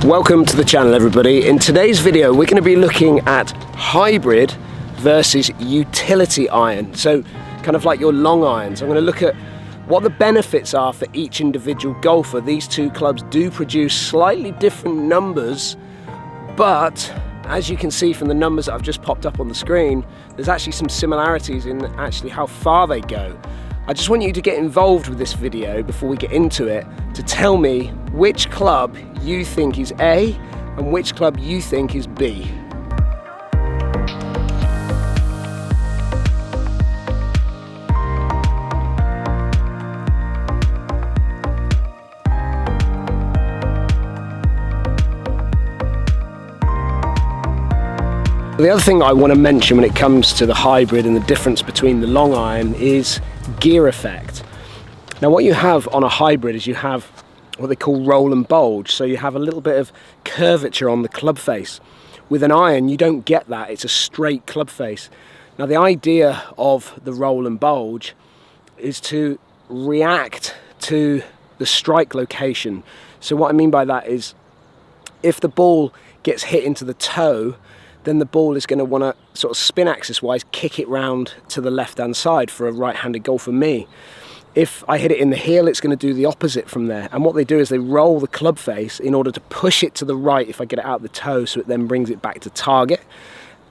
Welcome to the channel, everybody. In today's video we're going to be looking at hybrid versus utility iron, so kind of like your long irons. I'm going to look at what the benefits are for each individual golfer. These two clubs do produce slightly different numbers, but as you can see from the numbers that I've just popped up on the screen, there's actually some similarities in actually how far they go. I just want you to get involved with this video before we get into it to tell me which club you think is A and which club you think is B. The other thing I want to mention when it comes to the hybrid and the difference between the long iron is gear effect. Now what you have on a hybrid is you have what they call roll and bulge, so you have a little bit of curvature on the club face. With an iron you don't get that, it's a straight club face. Now the idea of the roll and bulge is to react to the strike location. So what I mean by that is if the ball gets hit into the toe, then the ball is going to want to sort of spin axis wise kick it round to the left hand side for a right-handed golfer me. If I hit it in the heel, it's going to do the opposite from there. And what they do is they roll the club face in order to push it to the right if I get it out the toe, so it then brings it back to target.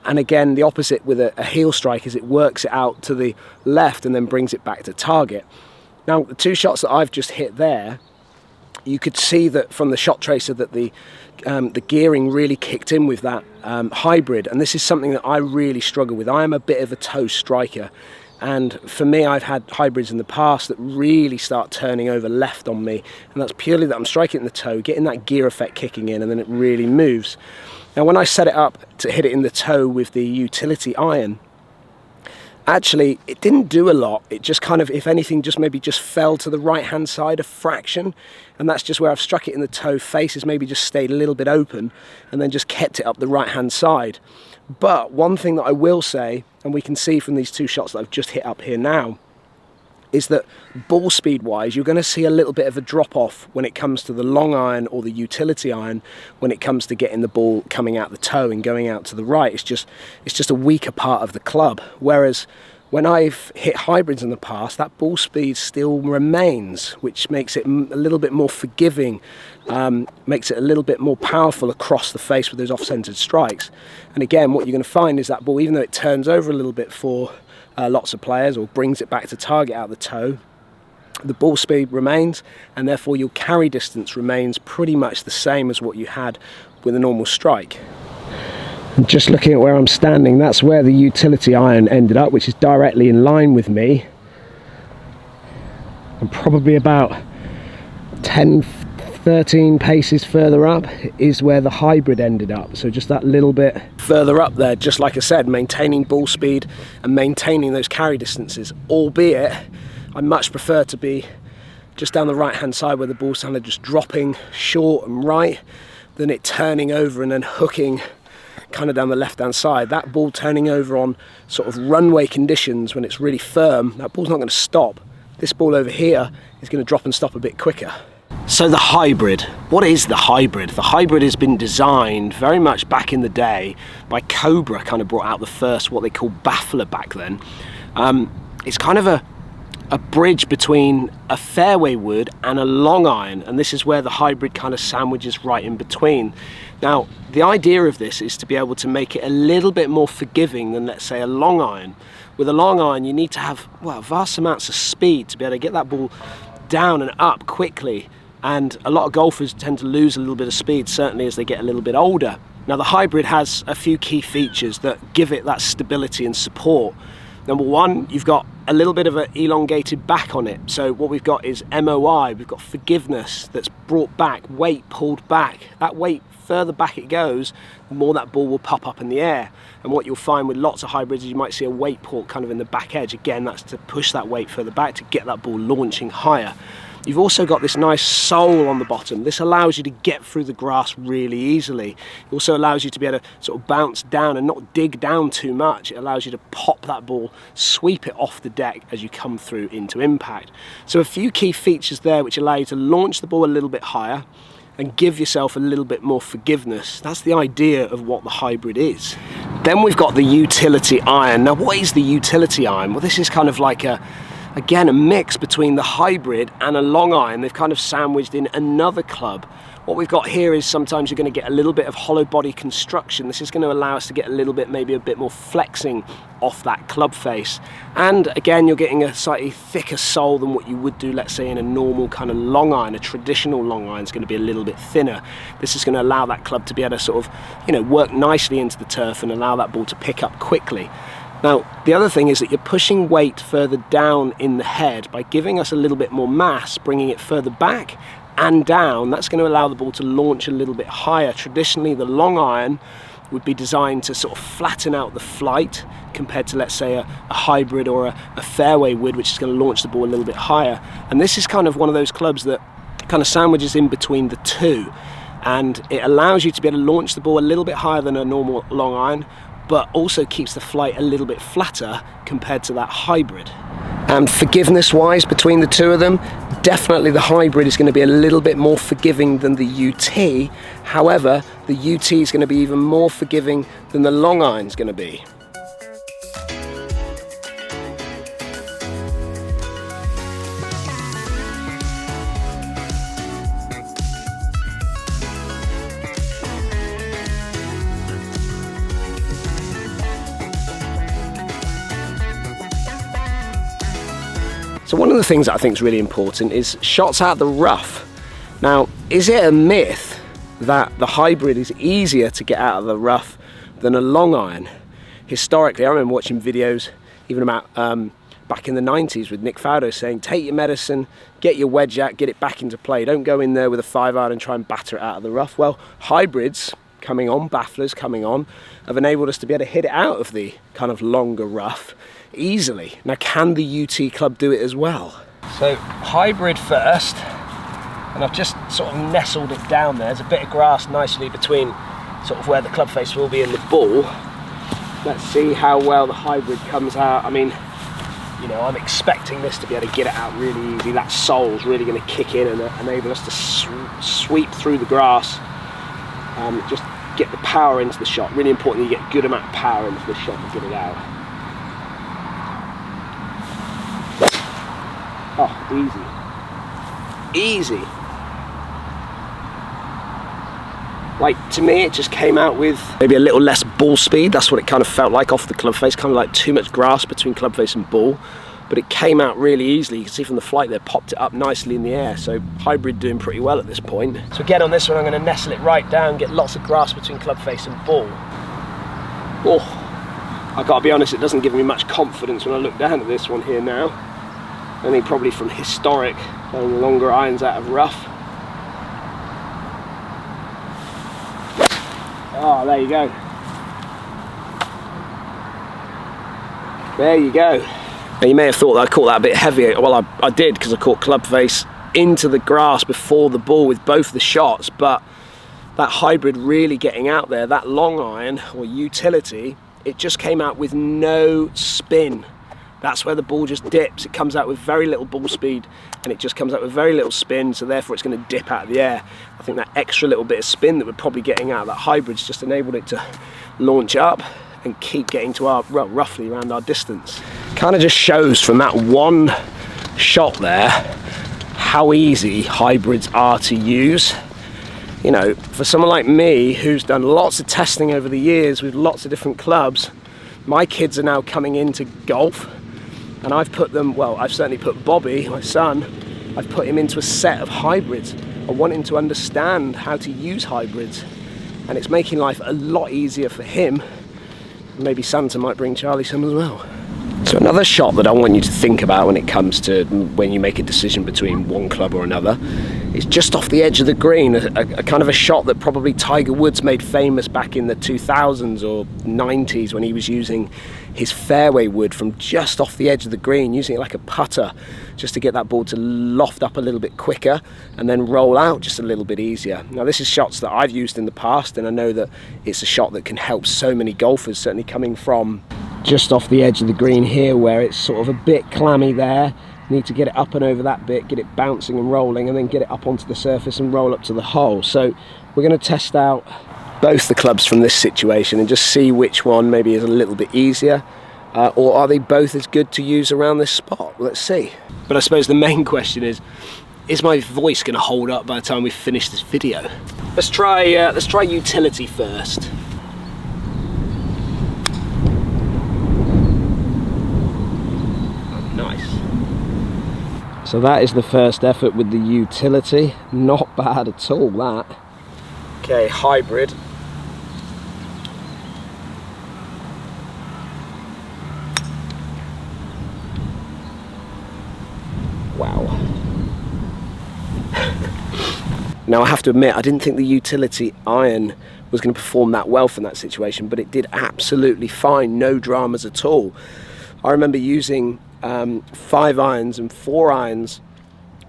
And again, the opposite with a heel strike is it works it out to the left and then brings it back to target. Now the two shots that I've just hit there, you could see that from the shot tracer that the gearing really kicked in with that hybrid, and this is something that I really struggle with. I am a bit of a toe striker, and for me I've had hybrids in the past that really start turning over left on me, and that's purely that I'm striking it in the toe, getting that gear effect kicking in, and then it really moves. Now when I set it up to hit it in the toe with the utility iron, actually it didn't do a lot. It just kind of, if anything, just maybe just fell to the right hand side a fraction, and that's just where I've struck it in the toe. Face has maybe just stayed a little bit open and then just kept it up the right hand side. But one thing that I will say, and we can see from these two shots that I've just hit up here now, is that ball speed wise you're going to see a little bit of a drop off when it comes to the long iron or the utility iron when it comes to getting the ball coming out the toe and going out to the right. It's just a weaker part of the club, whereas when I've hit hybrids in the past, that ball speed still remains, which makes it a little bit more forgiving, makes it a little bit more powerful across the face with those off-centered strikes. And again, what you're going to find is that ball, even though it turns over a little bit for lots of players or brings it back to target out the toe, the ball speed remains, and therefore your carry distance remains pretty much the same as what you had with a normal strike. And just looking at where I'm standing, that's where the utility iron ended up, which is directly in line with me, and probably about 10-13 paces further up is where the hybrid ended up. So just that little bit further up there, just like I said, maintaining ball speed and maintaining those carry distances, albeit I much prefer to be just down the right hand side where the ball's kind of just dropping short and right than it turning over and then hooking kind of down the left hand side. That ball turning over on sort of runway conditions when it's really firm, that ball's not going to stop. This ball over here is going to drop and stop a bit quicker. So the hybrid, what is the hybrid? The hybrid has been designed very much back in the day by Cobra, kind of brought out the first what they call baffler back then. It's kind of a bridge between a fairway wood and a long iron, and this is where the hybrid kind of sandwiches right in between. Now the idea of this is to be able to make it a little bit more forgiving than, let's say, a long iron. With a long iron you need to have, well, vast amounts of speed to be able to get that ball down and up quickly, and a lot of golfers tend to lose a little bit of speed, certainly as they get a little bit older. Now the hybrid has a few key features that give it that stability and support. Number one, you've got a little bit of an elongated back on it. So what we've got is MOI, we've got forgiveness that's brought back, weight pulled back. That weight, further back it goes, the more that ball will pop up in the air. And what you'll find with lots of hybrids is you might see a weight port kind of in the back edge. Again, that's to push that weight further back to get that ball launching higher. You've also got this nice sole on the bottom. This allows you to get through the grass really easily. It also allows you to be able to sort of bounce down and not dig down too much. It allows you to pop that ball, sweep it off the deck as you come through into impact. So a few key features there which allow you to launch the ball a little bit higher and give yourself a little bit more forgiveness. That's the idea of what the hybrid is. Then we've got the utility iron. Now what is the utility iron? Well, this is kind of like again a mix between the hybrid and a long iron. They've kind of sandwiched in another club. What we've got here is sometimes you're going to get a little bit of hollow body construction. This is going to allow us to get a little bit, maybe a bit more flexing off that club face. And again, you're getting a slightly thicker sole than what you would do, let's say, in a normal kind of long iron. A traditional long iron is going to be a little bit thinner. This is going to allow that club to be able to sort of, you know, work nicely into the turf and allow that ball to pick up quickly. Now, the other thing is that you're pushing weight further down in the head by giving us a little bit more mass, bringing it further back and down. That's going to allow the ball to launch a little bit higher. Traditionally, the long iron would be designed to sort of flatten out the flight compared to, let's say, a hybrid or a fairway wood, which is going to launch the ball a little bit higher. And this is kind of one of those clubs that kind of sandwiches in between the two. And it allows you to be able to launch the ball a little bit higher than a normal long iron, but also keeps the flight a little bit flatter compared to that hybrid. And forgiveness-wise, between the two of them, definitely the hybrid is going to be a little bit more forgiving than the UT. However, the UT is going to be even more forgiving than the long iron is going to be. So one of the things that I think is really important is shots out the rough. Now, is it a myth that the hybrid is easier to get out of the rough than a long iron? Historically, I remember watching videos even about back in the 90s with Nick Faudo saying, take your medicine, get your wedge out, get it back into play. Don't go in there with a 5-iron and try and batter it out of the rough. Well, hybrids coming on, bafflers coming on, have enabled us to be able to hit it out of the kind of longer rough easily. Now, can the UT club do it as well? So hybrid first, and I've just sort of nestled it down there. There's a bit of grass nicely between sort of where the club face will be and the ball. Let's see how well the hybrid comes out. I mean, you know, I'm expecting this to be able to get it out really easy. That sole's really going to kick in and enable us to sweep through the grass. Just get the power into the shot. Really important you get a good amount of power into the shot to get it out. Oh, easy. Easy. Like, to me, it just came out with maybe a little less ball speed. That's what it kind of felt like off the club face, kind of like too much grass between club face and ball. But it came out really easily. You can see from the flight there, popped it up nicely in the air. So hybrid doing pretty well at this point. So again, on this one, I'm going to nestle it right down, get lots of grass between club face and ball. Oh, I gotta be honest, it doesn't give me much confidence when I look down at this one here now. Only probably from historic, playing longer irons out of rough. Oh, there you go. There you go. Now, you may have thought that I caught that a bit heavier. Well, I did, because I caught club face into the grass before the ball with both the shots, but that hybrid really getting out there, that long iron or utility, it just came out with no spin. That's where the ball just dips. It comes out with very little ball speed and it just comes out with very little spin, so therefore it's going to dip out of the air. I think that extra little bit of spin that we're probably getting out of that hybrid's just enabled it to launch up and keep getting to our, well, roughly around our distance. Kind of just shows from that one shot there how easy hybrids are to use. You know, for someone like me who's done lots of testing over the years with lots of different clubs, my kids are now coming into golf. And I've put them, well, I've certainly put Bobby, my son, I've put him into a set of hybrids. I want him to understand how to use hybrids. And it's making life a lot easier for him. Maybe Santa might bring Charlie some as well. So another shot that I want you to think about when it comes to when you make a decision between one club or another is just off the edge of the green, a kind of a shot that probably Tiger Woods made famous back in the 2000s or 90s when he was using his fairway wood from just off the edge of the green, using it like a putter just to get that ball to loft up a little bit quicker and then roll out just a little bit easier. Now, this is shots that I've used in the past, and I know that it's a shot that can help so many golfers, certainly coming from just off the edge of the green here where it's sort of a bit clammy there. You need to get it up and over that bit, get it bouncing and rolling, and then get it up onto the surface and roll up to the hole. So we're going to test out both the clubs from this situation and just see which one maybe is a little bit easier, or are they both as good to use around this spot? Well, let's see. But I suppose the main question is my voice going to hold up by the time we finish this video? Let's try utility first. So that is the first effort with the utility. Not bad at all, that. Okay, hybrid. Wow. Now I have to admit, I didn't think the utility iron was going to perform that well from that situation, but it did absolutely fine, no dramas at all. I remember using 5 irons and 4 irons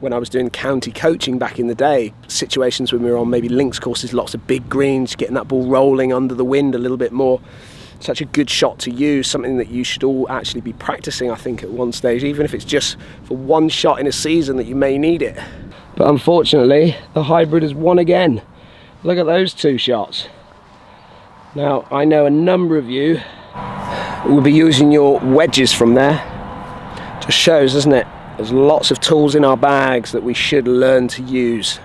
when I was doing county coaching back in the day, situations when we were on maybe links courses, lots of big greens, getting that ball rolling under the wind a little bit more. Such a good shot to use, something that you should all actually be practicing, I think, at one stage, even if it's just for one shot in a season that you may need it. But unfortunately, the hybrid has won again. Look at those 2 shots. Now, I know a number of you will be using your wedges from there. Just shows, doesn't it? There's lots of tools in our bags that we should learn to use.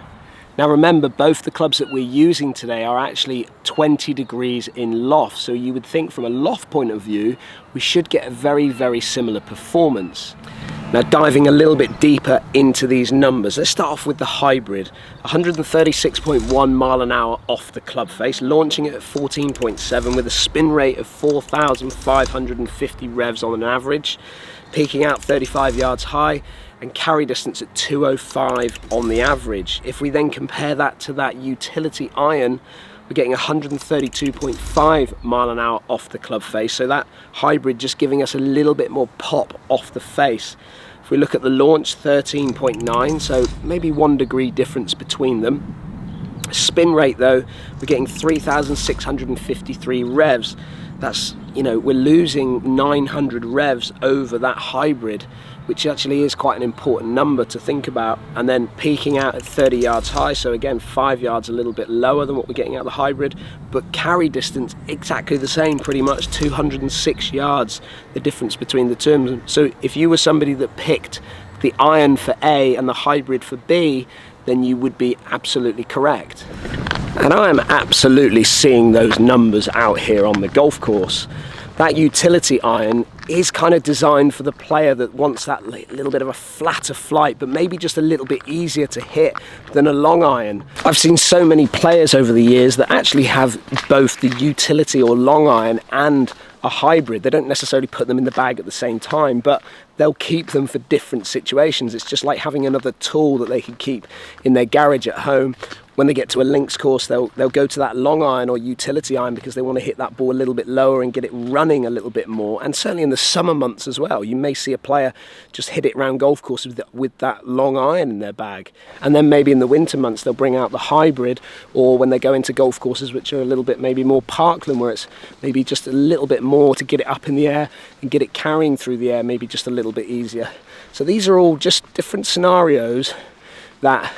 Now remember, both the clubs that we're using today are actually 20 degrees in loft, so you would think from a loft point of view we should get a very, very similar performance. Now diving a little bit deeper into these numbers, let's start off with the hybrid. 136.1 mile an hour off the club face, launching it at 14.7 with a spin rate of 4,550 revs on an average, peaking out 35 yards high, and carry distance at 205 on the average. If we then compare that to that utility iron, we're getting 132.5 mile an hour off the club face, so that hybrid just giving us a little bit more pop off the face. If we look at the launch, 13.9, so maybe 1 degree difference between them. Spin rate though, we're getting 3,653 revs. That's, you know, we're losing 900 revs over that hybrid, which actually is quite an important number to think about. And then peaking out at 30 yards high, so again 5 yards a little bit lower than what we're getting out of the hybrid, but carry distance exactly the same, pretty much 206 yards the difference between the two. So if you were somebody that picked the iron for A and the hybrid for B, then you would be absolutely correct. And I am absolutely seeing those numbers out here on the golf course. That utility iron is kind of designed for the player that wants that little bit of a flatter flight, but maybe just a little bit easier to hit than a long iron. I've seen so many players over the years that actually have both the utility or long iron and a hybrid. They don't necessarily put them in the bag at the same time, but they'll keep them for different situations. It's just like having another tool that they can keep in their garage at home. When they get to a links course, they'll go to that long iron or utility iron because they want to hit that ball a little bit lower and get it running a little bit more. And certainly in the summer months as well, you may see a player just hit it around golf courses with that long iron in their bag. And then maybe in the winter months, they'll bring out the hybrid, or when they go into golf courses which are a little bit maybe more parkland, where it's maybe just a little bit more to get it up in the air and get it carrying through the air, maybe just a little bit easier. So these are all just different scenarios that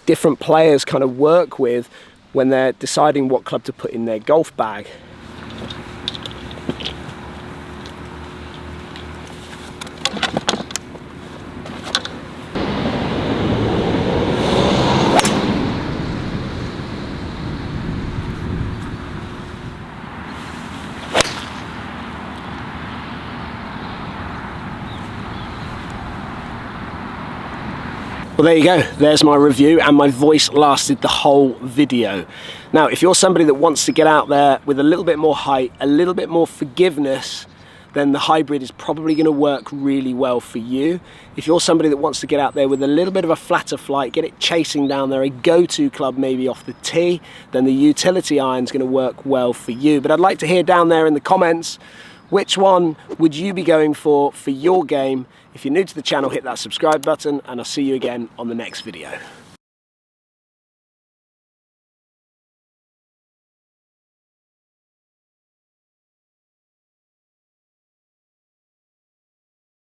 different players kind of work with when they're deciding what club to put in their golf bag. Well, there you go, there's my review, and my voice lasted the whole video. Now, if you're somebody that wants to get out there with a little bit more height, a little bit more forgiveness, then the hybrid is probably going to work really well for you. If you're somebody that wants to get out there with a little bit of a flatter flight, get it chasing down there, a go-to club maybe off the tee, then the utility iron is going to work well for you. But I'd like to hear down there in the comments, which one would you be going for your game? If you're new to the channel, hit that subscribe button, and I'll see you again on the next video.